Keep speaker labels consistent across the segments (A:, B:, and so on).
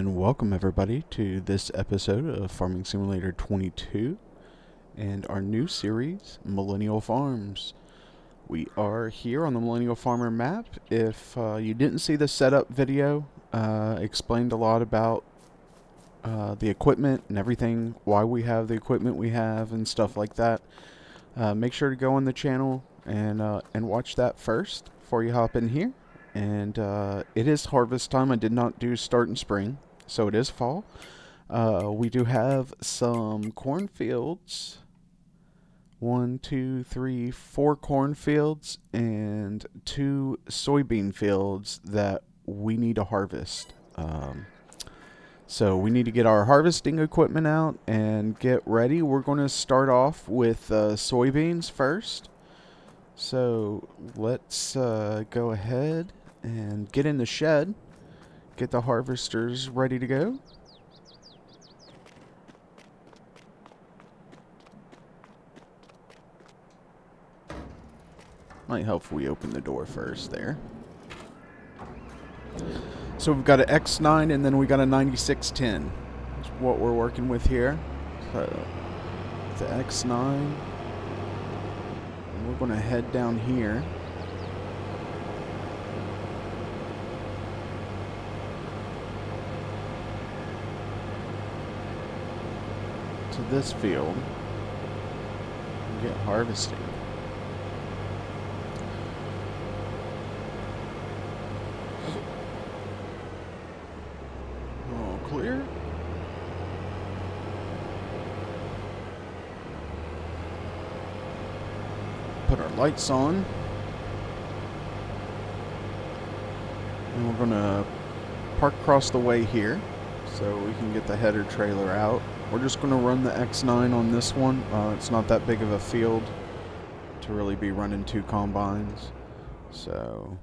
A: And welcome everybody to this episode of Farming Simulator 22 and our new series, Millennial Farms. We are here on the Millennial Farmer map. If you didn't see the setup video, explained a lot about the equipment and everything, why we have the equipment we have and stuff like that. Make sure to go on the channel and watch that first before you hop in here. And it is harvest time. I did not do start in spring, so it is fall. We do have some cornfields. 1, 2, 3, 4 cornfields and 2 soybean fields that we need to harvest. So we need to get our harvesting equipment out and get ready. We're going to start off with soybeans first. So let's go ahead and get in the shed, get the harvesters ready to go. Might help if we open the door first there. So we've got an X9 and then we got a 9610. That's what we're working with here. So the X9. And we're going to head down here. To this field and get harvesting. All clear. Put our lights on. And we're gonna park across the way here so we can get the header trailer out. We're just going to run the X9 on this one. It's not that big of a field to really be running 2 combines. So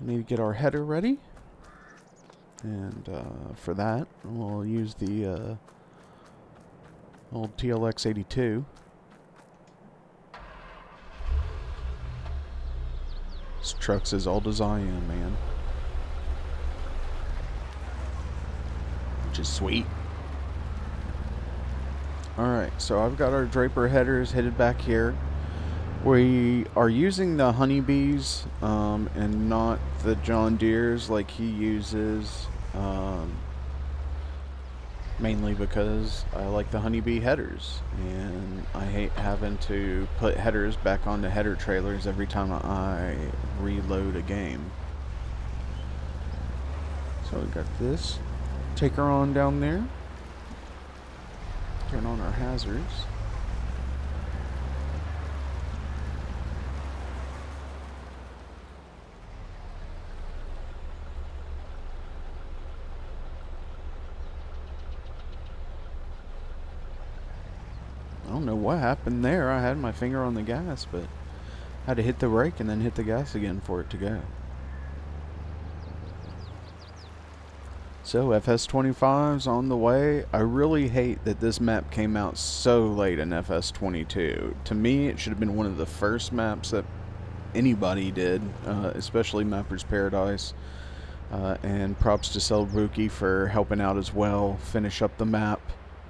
A: we need to get our header ready. And for that, we'll use the old TLX 82. This truck's as old as I am, man. Which is sweet. Alright, so I've got our Draper headers headed back here. We are using the honeybees and not the John Deeres like he uses, mainly because I like the honeybee headers and I hate having to put headers back onto header trailers every time I reload a game. So we got this. Take her on down there. Turn on our hazards. I don't know what happened there. I had my finger on the gas, but I had to hit the brake and then hit the gas again for it to go. So FS25's on the way. I really hate that this map came out so late in FS22. To me, it should have been one of the first maps that anybody did, especially Mapper's Paradise. And props to Selbuki for helping out as well, finish up the map.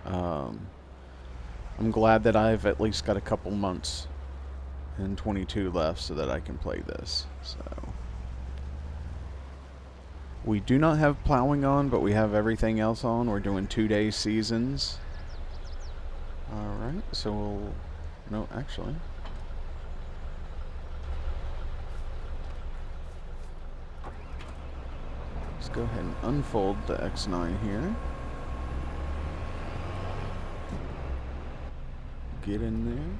A: I'm glad that I've at least got a couple months in 22 left so that I can play this. So we do not have plowing on, but we have everything else on. We're doing 2-day seasons. Alright, so we'll... No, actually. Let's go ahead and unfold the X9 here. Get in there.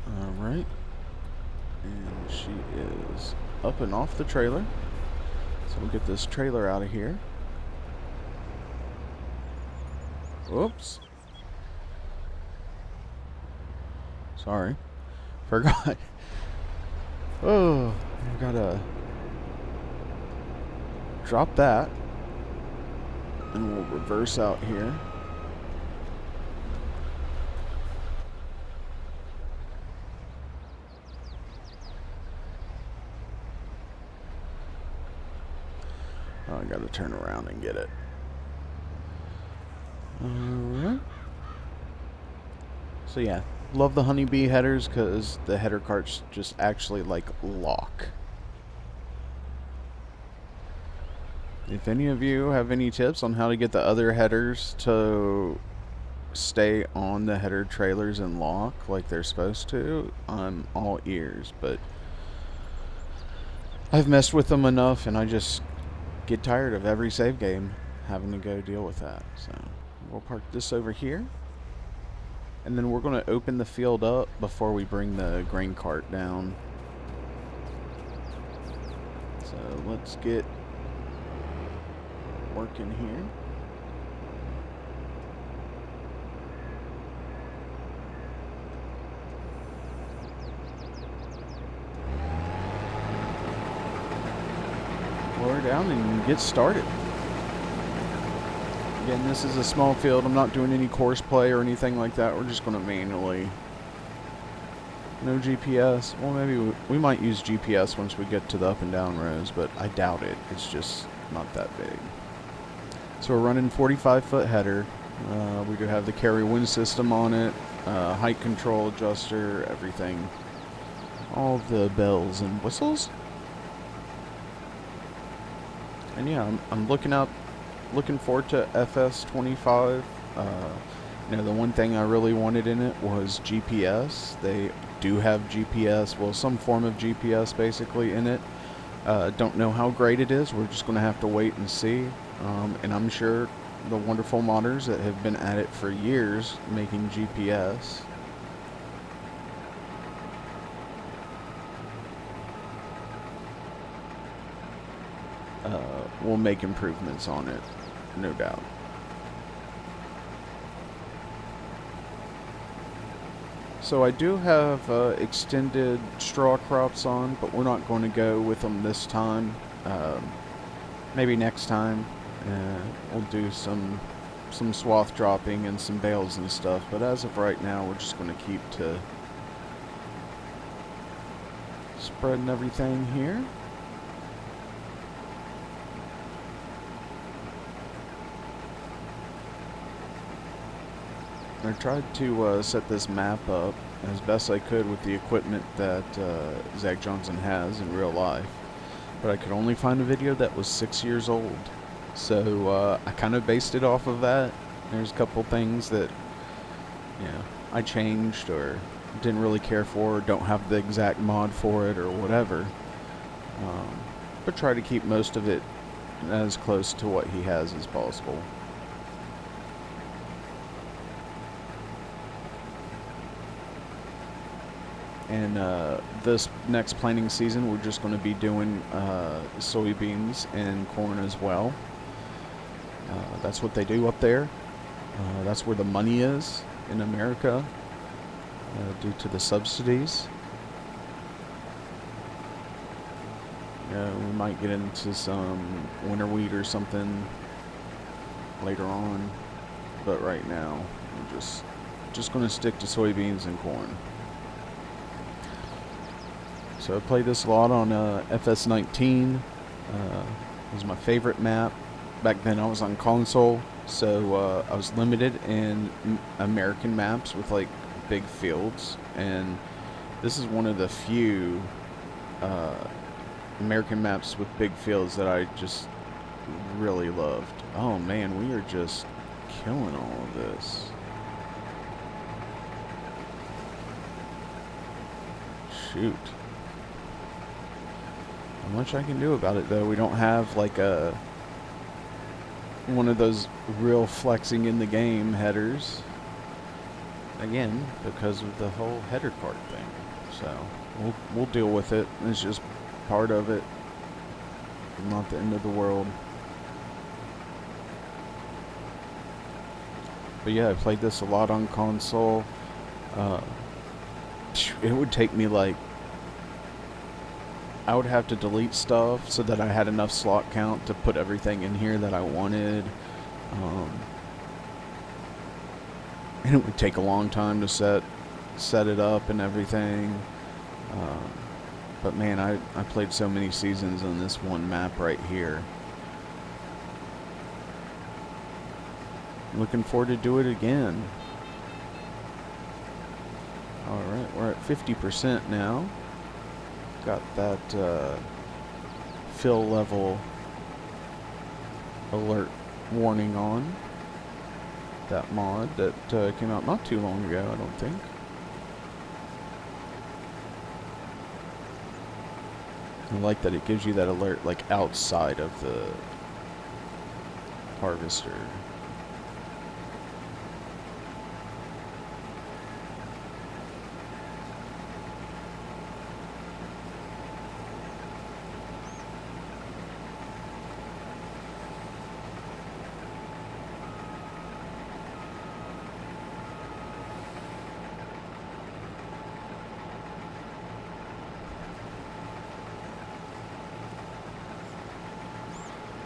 A: Alright, and she is up and off the trailer, so we'll get this trailer out of here. Oops, sorry, forgot. Oh, I gotta drop that and we'll reverse out here. Oh, I gotta turn around and get it. Alright. So yeah, love the honeybee headers because the header carts just actually like lock. If any of you have any tips on how to get the other headers to stay on the header trailers and lock like they're supposed to, I'm all ears, but I've messed with them enough and I just get tired of every save game having to go deal with that. So we'll park this over here, and then we're going to open the field up before we bring the grain cart down. So let's get working here. Lower down and get started. Again, this is a small field. I'm not doing any course play or anything like that. We're just going to manually. No GPS. Well, maybe we might use GPS once we get to the up and down rows, but I doubt it. It's just not that big. So we're running 45-foot header. We do have the carry wind system on it, height control adjuster, everything. All the bells and whistles. And yeah, I'm looking forward to FS22. You know, the one thing I really wanted in it was GPS. They do have GPS, well, some form of GPS basically in it. Don't know how great it is. We're just going to have to wait and see. And I'm sure the wonderful modders that have been at it for years making GPS will make improvements on it, no doubt. So I do have extended straw crops on, but we're not going to go with them this time. Maybe next time we'll do some swath dropping and some bales and stuff. But as of right now, we're just going to keep to spreading everything here. I tried to set this map up as best I could with the equipment that Zach Johnson has in real life, but I could only find a video that was 6 years old, so I kind of based it off of that. There's a couple things that, you know, I changed or didn't really care for, or don't have the exact mod for it or whatever, but try to keep most of it as close to what he has as possible. And this next planting season, we're just going to be doing soybeans and corn as well. That's what they do up there. That's where the money is in America due to the subsidies. We might get into some winter wheat or something later on, but right now we're just going to stick to soybeans and corn. So I played this a lot on FS19. It was my favorite map. Back then I was on console, so I was limited in American maps with like big fields, and this is one of the few American maps with big fields that I just really loved. Oh man, we are just killing all of this. Shoot. Not much I can do about it though. We don't have like one of those real flexing in the game headers. Again, because of the whole header cart thing. So we'll deal with it. It's just part of it. Not the end of the world. But yeah, I played this a lot on console. It would take me like, I would have to delete stuff so that I had enough slot count to put everything in here that I wanted. And it would take a long time to set it up and everything. But man, I played so many seasons on this one map right here. looking forward to do it again. Alright, we're at 50% now. Got that fill level alert warning on. That mod that came out not too long ago, I don't think. I like that it gives you that alert like outside of the harvester.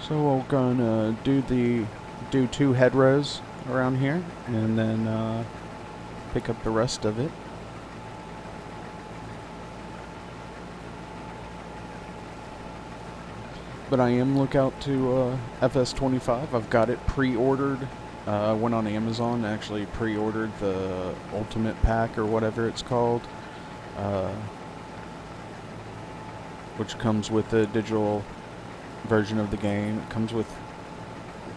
A: So we're gonna do 2 head rows around here, and then pick up the rest of it. But I am lookout to FS25. I've got it pre-ordered. I went on Amazon, actually pre-ordered the Ultimate Pack or whatever it's called, which comes with the digital version of the game. It comes with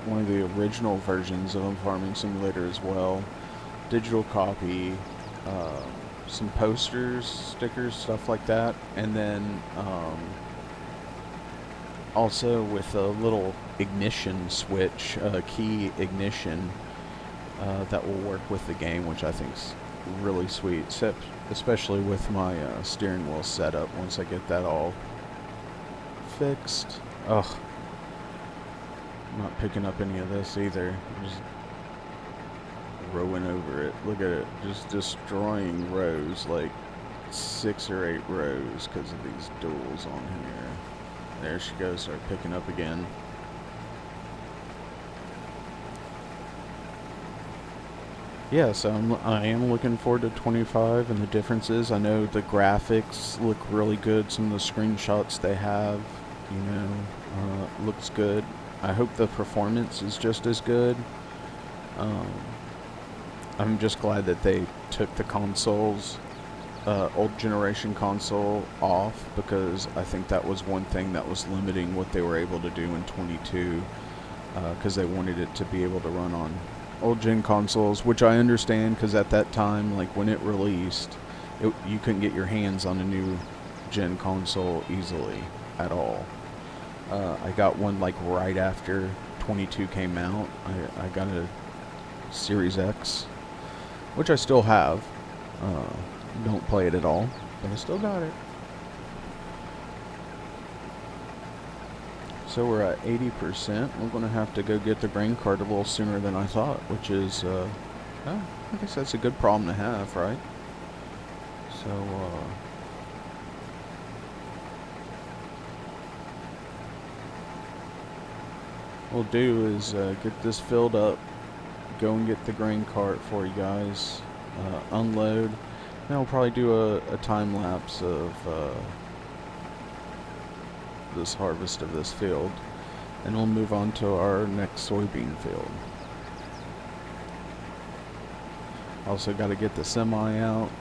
A: one of the original versions of Farming Simulator as well. Digital copy, some posters, stickers, stuff like that, and then also with a little ignition switch, key ignition that will work with the game, which I think is really sweet, especially with my steering wheel setup once I get that all fixed. Ugh. I'm not picking up any of this either. I'm just rowing over it. Look at it. Just destroying rows, like 6 or 8 rows because of these duels on here. There she goes, start picking up again. Yeah, so I am looking forward to 25 and the differences. I know the graphics look really good. Some of the screenshots they have, you know, looks good. I hope the performance is just as good. I'm just glad that they took the consoles, old generation console off, because I think that was one thing that was limiting what they were able to do in 22, because they wanted it to be able to run on old gen consoles, which I understand, because at that time, like when it released, you couldn't get your hands on a new gen console easily at all. I got one like right after 22 came out. I got a Series X, which I still have. Don't play it at all, but I still got it. So we're at 80%. We're going to have to go get the grain cart a little sooner than I thought, which is, I guess that's a good problem to have, right? So, we'll do is get this filled up, go and get the grain cart for you guys, unload. Then I'll probably do a time lapse of this harvest of this field, and we'll move on to our next soybean field. Also got to get the semi out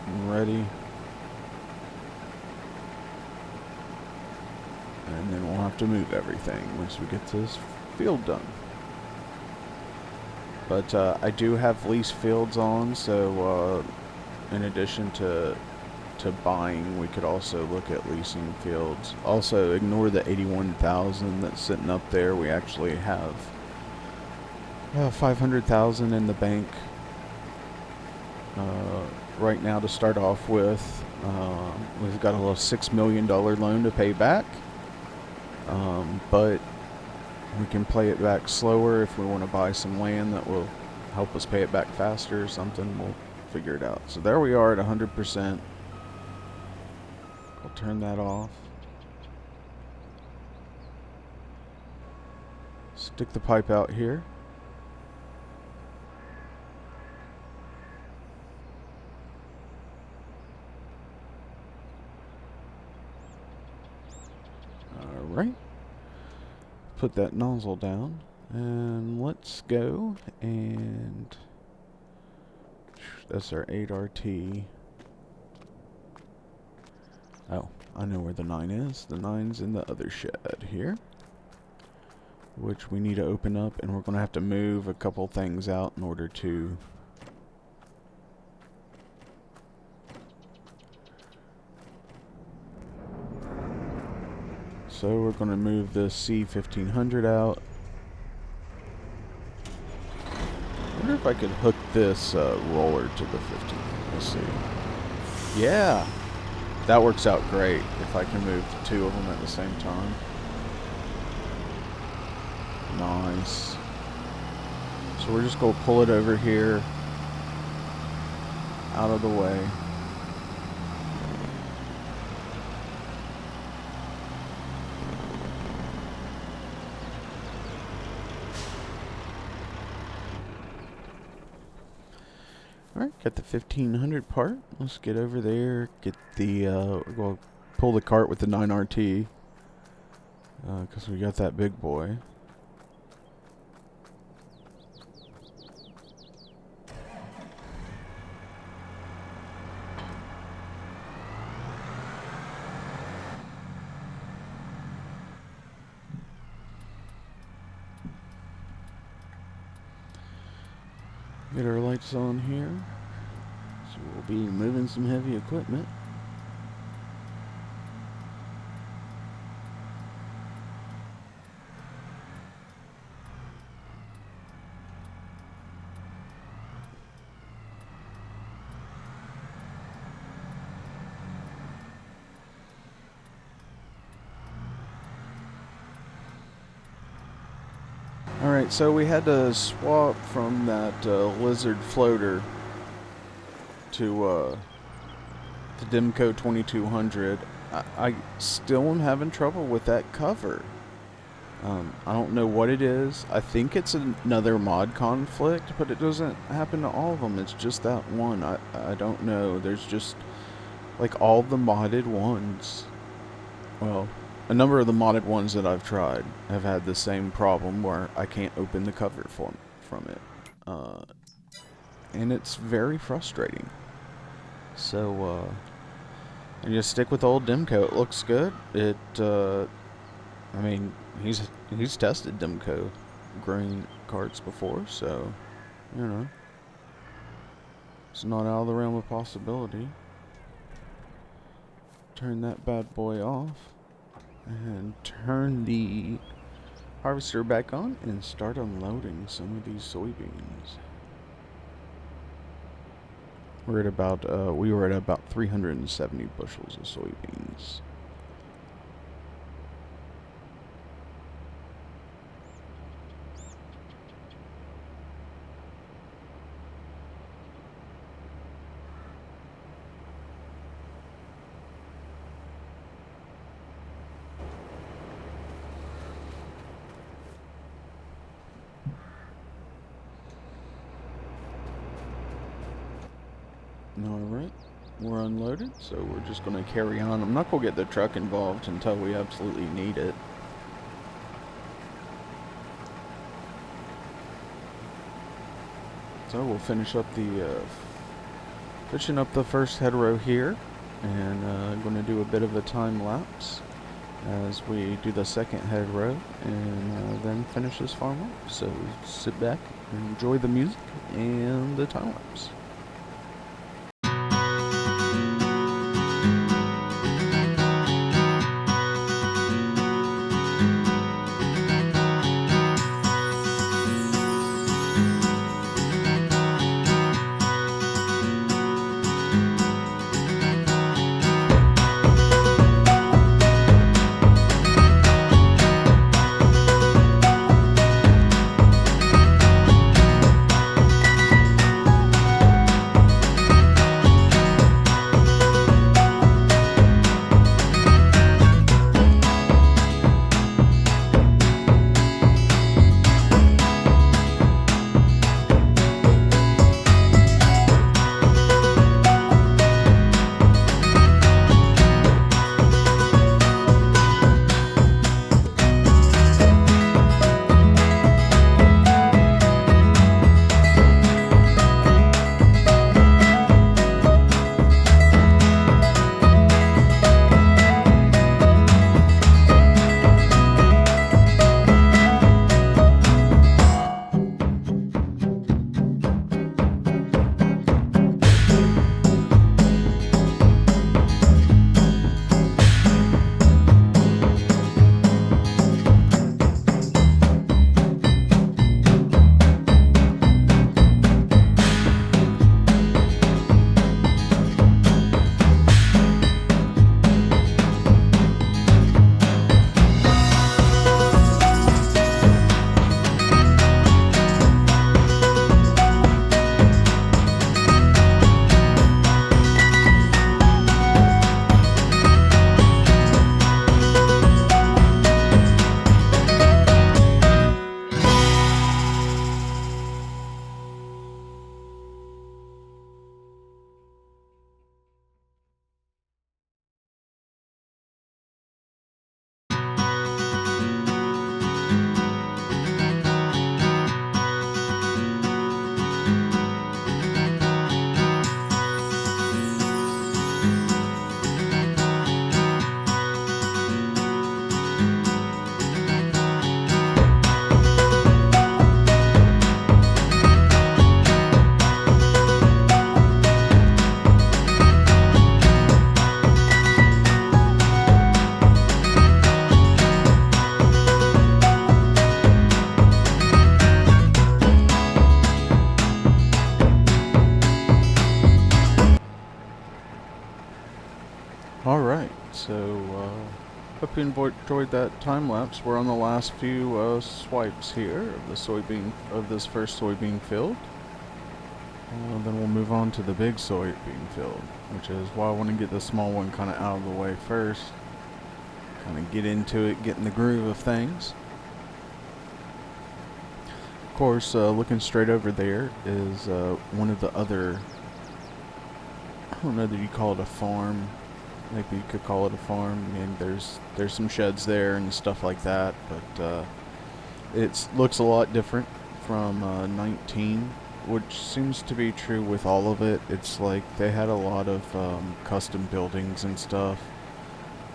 A: and ready, and then we'll have to move everything once we get this field done. But I do have lease fields on, so in addition to buying, we could also look at leasing fields. Also, ignore the 81,000 that's sitting up there. We actually have 500,000 in the bank right now to start off with. We've got a little $6 million loan to pay back, but we can play it back slower if we want to buy some land that will help us pay it back faster or something. We'll figure it out. So there we are at 100%. I'll turn that off. Stick the pipe out here. Alright. put that nozzle down, and let's go, and that's our 8RT. Oh, I know where the 9 is. The 9's in the other shed here, which we need to open up, and we're going to have to move a couple things out in order to so we're going to move the C1500 out. I wonder if I could hook this roller to the 15. Let's see. Yeah, that works out great if I can move the two of them at the same time. Nice. So we're just going to pull it over here, out of the way. Alright, got the 1500 part. Let's get over there, get the, we're going to pull the cart with the 9RT, because we got that big boy. Get our lights on here. So we'll be moving some heavy equipment. Alright, so we had to swap from that Lizard floater to the Demco 2200. I still am having trouble with that cover. I don't know what it is. I think it's another mod conflict, but it doesn't happen to all of them. It's just that one. I don't know. There's just, like, all the modded ones. Well, a number of the modded ones that I've tried have had the same problem where I can't open the cover from it. And it's very frustrating. So, I just stick with old Demco. It looks good. I mean, he's tested Demco grain carts before, so, you know, it's not out of the realm of possibility. Turn that bad boy off. And turn the harvester back on and start unloading some of these soybeans. We're at about, we were at about 370 bushels of soybeans. Alright, we're unloaded, so we're just going to carry on. I'm not going to get the truck involved until we absolutely need it. So we'll finish up the first head row here, and I'm going to do a bit of a time lapse as we do the second head row, and then finish this farm up. So sit back and enjoy the music and the time lapse. hope you enjoyed that time lapse. We're on the last few swipes here of the soybean of this first soybean field. Then we'll move on to the big soybean field, which is why I want to get the small one kind of out of the way first. Kind of get into it, get in the groove of things. Of course, looking straight over there is one of the other, I don't know that you call it a farm. Maybe you could call it a farm. I mean, there's some sheds there and stuff like that, but it looks a lot different from 19, which seems to be true with all of it. It's like they had a lot of custom buildings and stuff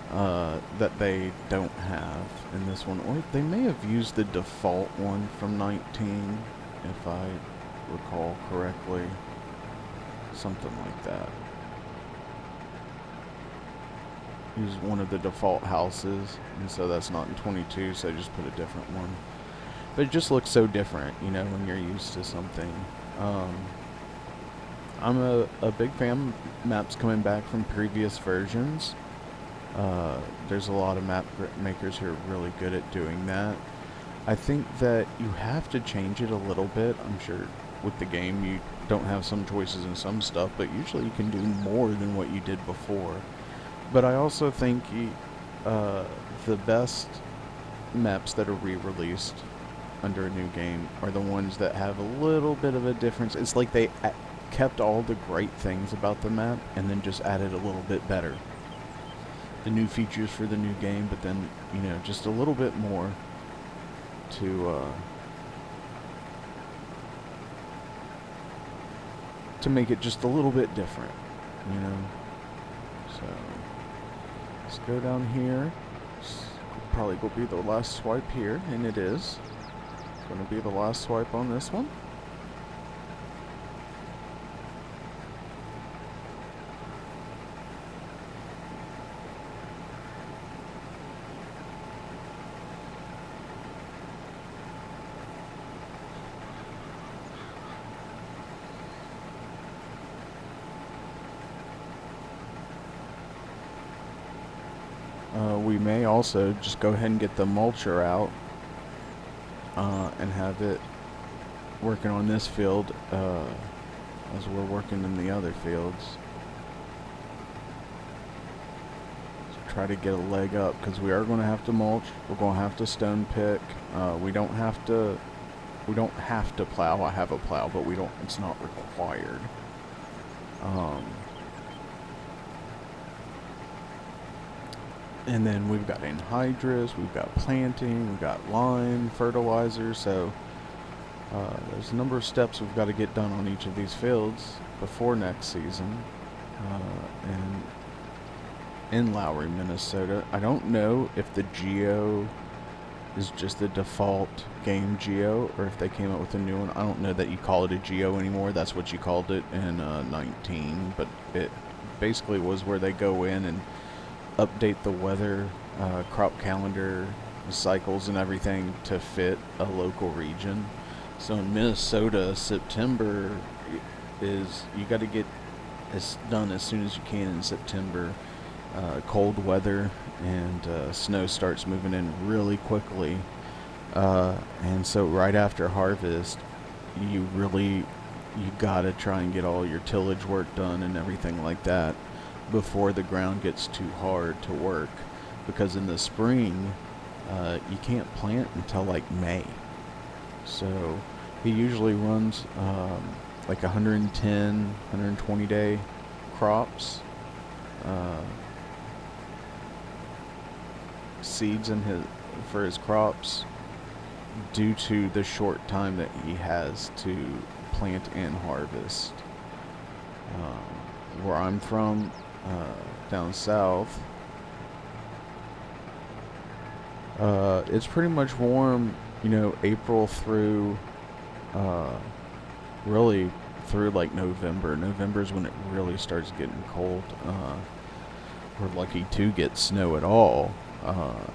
A: that they don't have in this one, or they may have used the default one from 19, if I recall correctly, something like that. Use one of the default houses, and so that's not in 22, so I just put a different one. But it just looks so different, you know, when you're used to something. I'm a big fan of maps coming back from previous versions. There's a lot of map makers who are really good at doing that. I think that you have to change it a little bit. I'm sure with the game you don't have some choices in some stuff, but usually you can do more than what you did before. But I also think the best maps that are re-released under a new game are the ones that have a little bit of a difference. It's like they kept all the great things about the map and then just added a little bit better. The new features for the new game, but then, you know, just a little bit more to make it just a little bit different, you know. So let's go down here. Probably will be the last swipe here, and it is going to be the last swipe on this one. We may also just go ahead and get the mulcher out and have it working on this field as we're working in the other fields. So try to get a leg up, because we are going to have to mulch. We're going to have to stone pick. We don't have to plow. I have a plow, but it's not required. And then we've got anhydrous, we've got planting, we've got lime, fertilizer, so there's a number of steps we've got to get done on each of these fields before next season. And in Lowry, Minnesota, I don't know if the geo is just the default game geo, or if they came up with a new one. I don't know that you call it a geo anymore. That's what you called it in 19, but it basically was where they go in and update the weather, crop calendar, cycles and everything to fit a local region. So in Minnesota, September is, you got to get this done as soon as you can in September. Cold weather and snow starts moving in really quickly, and so right after harvest you gotta try and get all your tillage work done and everything like that before the ground gets too hard to work, because in the spring you can't plant until like May. So he usually runs like 110, 120 day crops, seeds for his crops, due to the short time that he has to plant and harvest. Where I'm from, down south, it's pretty much warm, you know, April through really through like November. November is when it really starts getting cold. We're lucky to get snow at all,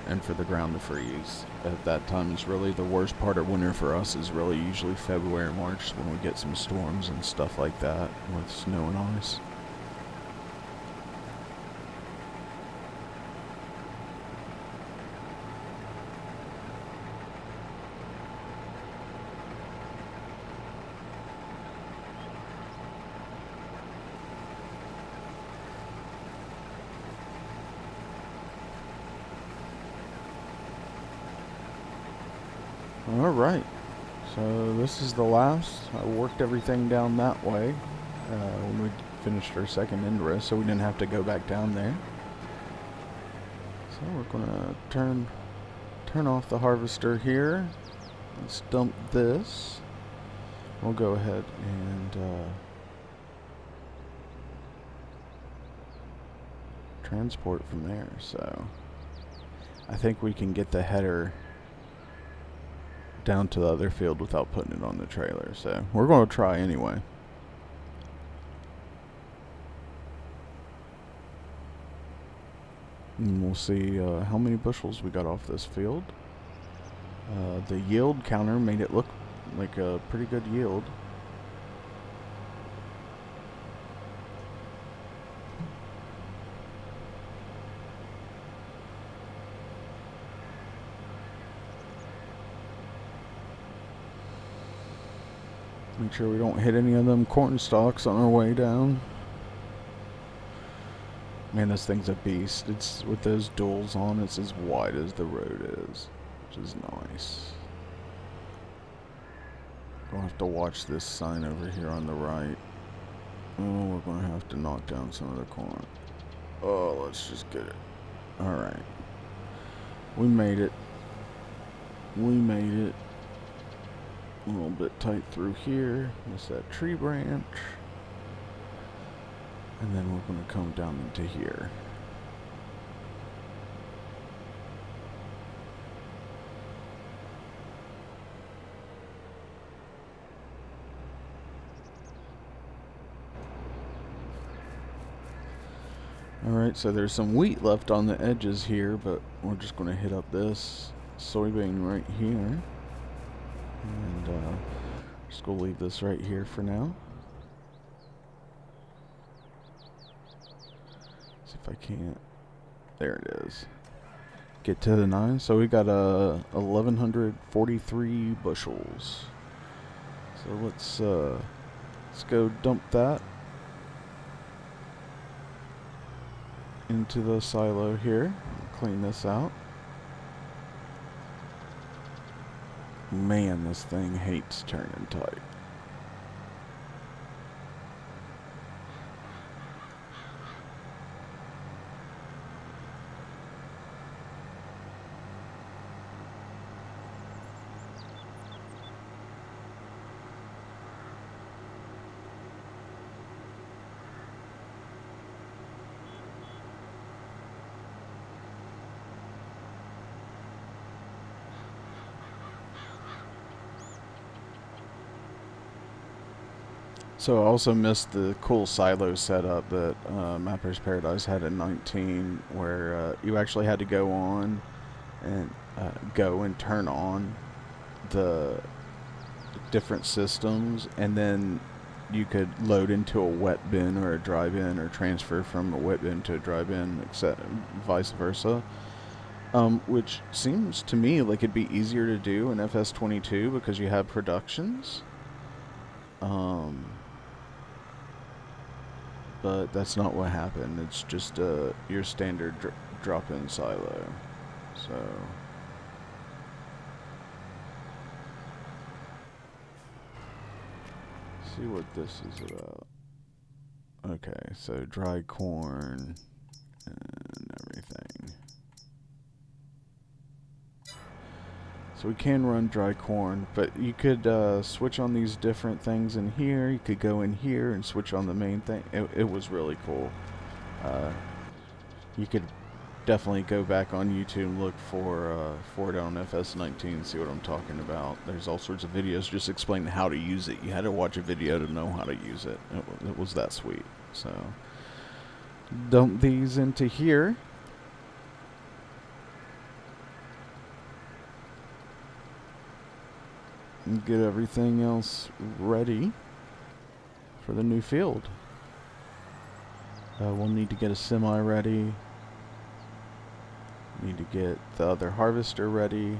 A: and for the ground to freeze at that time. Is really the worst part of winter for us, is really usually February and March, when we get some storms and stuff like that with snow and ice. Alright, so this is the last. I worked everything down that way when we finished our second end rest, so we didn't have to go back down there. So we're gonna turn off the harvester here. Let's dump this. We'll go ahead and transport from there. So I think we can get the header down to the other field without putting it on the trailer. So we're going to try anyway. And we'll see how many bushels we got off this field. The yield counter made it look like a pretty good yield. Make sure we don't hit any of them corn stalks on our way down. Man, this thing's a beast. It's with those duals on, it's as wide as the road is, which is nice. Gonna have to watch this sign over here on the right. Oh, we're gonna have to knock down some of the corn. Oh, let's just get it. Alright. We made it. We made it. A little bit tight through here. Miss that tree branch. And then we're going to come down into here. Alright, so there's some wheat left on the edges here, but we're just going to hit up this soybean right here. And just going to leave this right here for now. See if I can't. There it is. Get to the 9. So we got 1,143 bushels. So let's go dump that into the silo here. Clean this out. Man, this thing hates turning tight. So I also missed the cool silo setup that Mapper's Paradise had in 19, where you actually had to go on and turn on the different systems, and then you could load into a wet bin or a dry bin, or transfer from a wet bin to a dry bin, except vice versa. Which seems to me like it'd be easier to do in FS22 because you have productions. But that's not what happened. It's just your standard drop-in silo. So see what this is about. Okay, so dry corn and everything. So we can run dry corn, but you could switch on these different things in here. You could go in here and switch on the main thing. It was really cool. You could definitely go back on YouTube and look for it on FS19 and see what I'm talking about. There's all sorts of videos just explaining how to use it. You had to watch a video to know how to use it. It was that sweet. So dump these into here. And get everything else ready for the new field. We'll need to get a semi ready. Need to get the other harvester ready.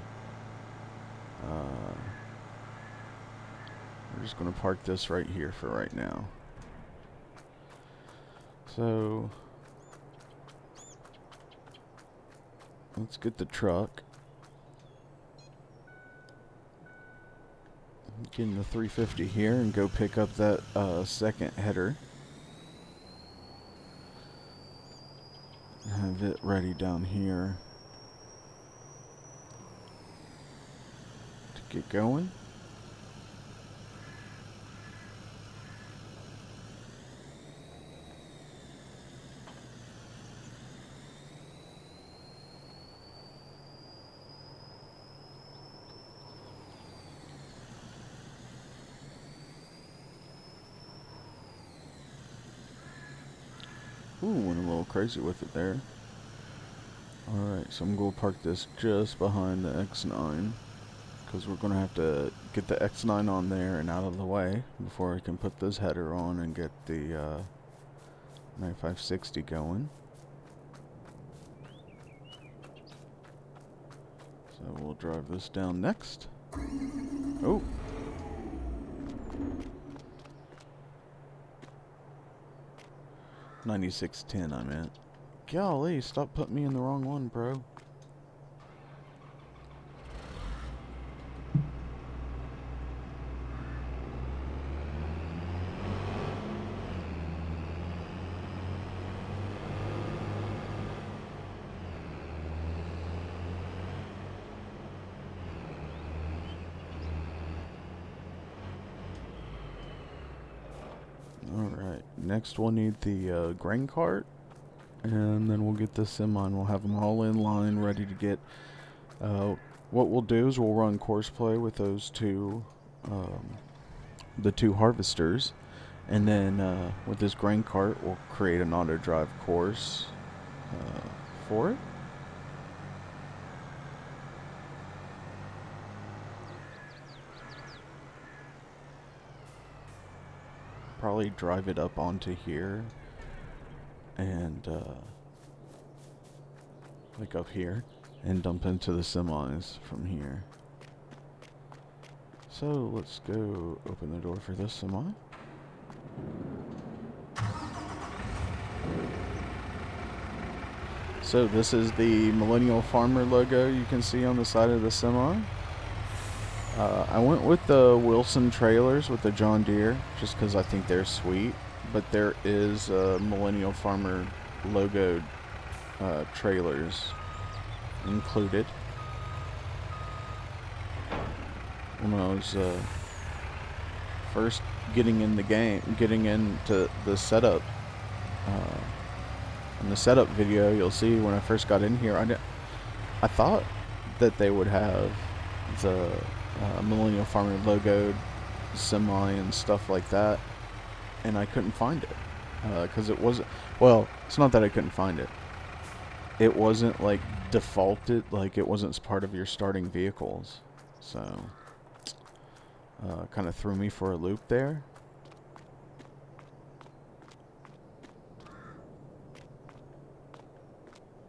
A: We're just going to park this right here for right now. So let's get the truck. Get in the 350 here and go pick up that second header. Have it ready down here to get going. Ooh, went a little crazy with it there. Alright, so I'm going to park this just behind the X9, because we're going to have to get the X9 on there and out of the way before I can put this header on and get the 9560 going. So we'll drive this down next. Oh! $96.10 I meant. Golly, stop putting me in the wrong one, bro. Alright, next we'll need the grain cart, and then we'll get the semi and we'll have them all in line ready to get. What we'll do is we'll run course play with those two, the two harvesters, and then with this grain cart we'll create an auto drive course for it. Probably drive it up onto here and like up here and dump into the semis from here. So let's go open the door for this semi. So this is the Millennial Farmer logo you can see on the side of the semi. I went with the Wilson trailers with the John Deere just because I think they're sweet, but there is Millennial Farmer logoed trailers included. When I was first getting in the game, getting into the setup, in the setup video, you'll see when I first got in here, I thought that they would have the Millennial Farmer logoed semi and stuff like that, and I couldn't find it because it wasn't. Well, it's not that I couldn't find it. It wasn't like defaulted, like it wasn't part of your starting vehicles, so kind of threw me for a loop there.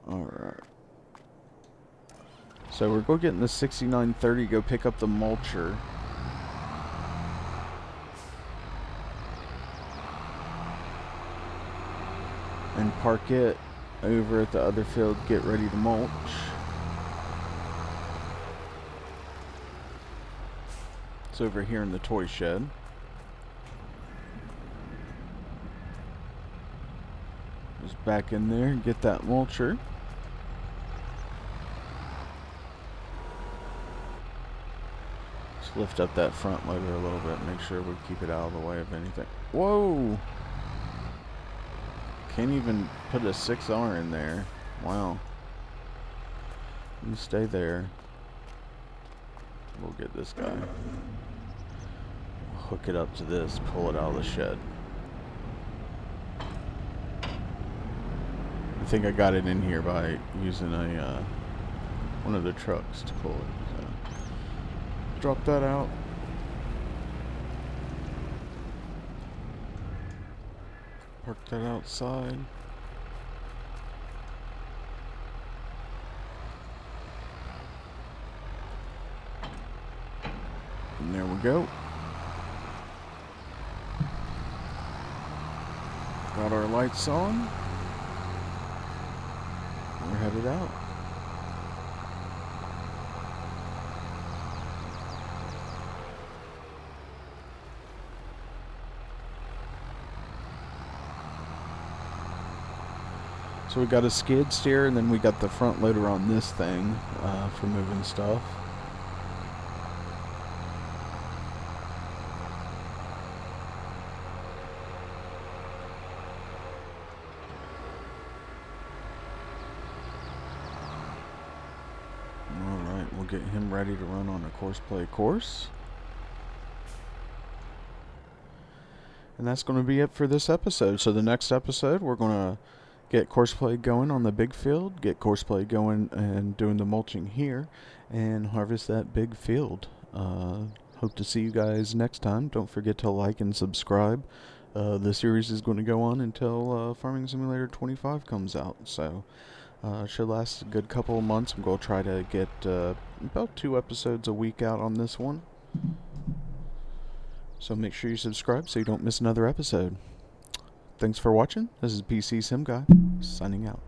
A: All right. So we're going to get in the 6930, go pick up the mulcher. And park it over at the other field, get ready to mulch. It's over here in the toy shed. Just back in there and get that mulcher. Lift up that front loader a little bit, make sure we keep it out of the way of anything. Whoa! Can't even put a 6R in there. Wow. You stay there. We'll get this guy. We'll hook it up to this, pull it out of the shed. I think I got it in here by using a one of the trucks to pull it. So. Drop that out. Park that outside. And there we go. Got our lights on. We're headed out. So we got a skid steer, and then we got the front loader on this thing for moving stuff. Alright, we'll get him ready to run on a course play course. And that's going to be it for this episode. So the next episode, we're going to get course play going on the big field, get course play going and doing the mulching here, and harvest that big field. Hope to see you guys next time. Don't forget to like and subscribe. The series is going to go on until Farming Simulator 25 comes out. So should last a good couple of months. I'm going to try to get about 2 episodes a week out on this one. So make sure you subscribe so you don't miss another episode. Thanks for watching. This is pcsimguy, signing out.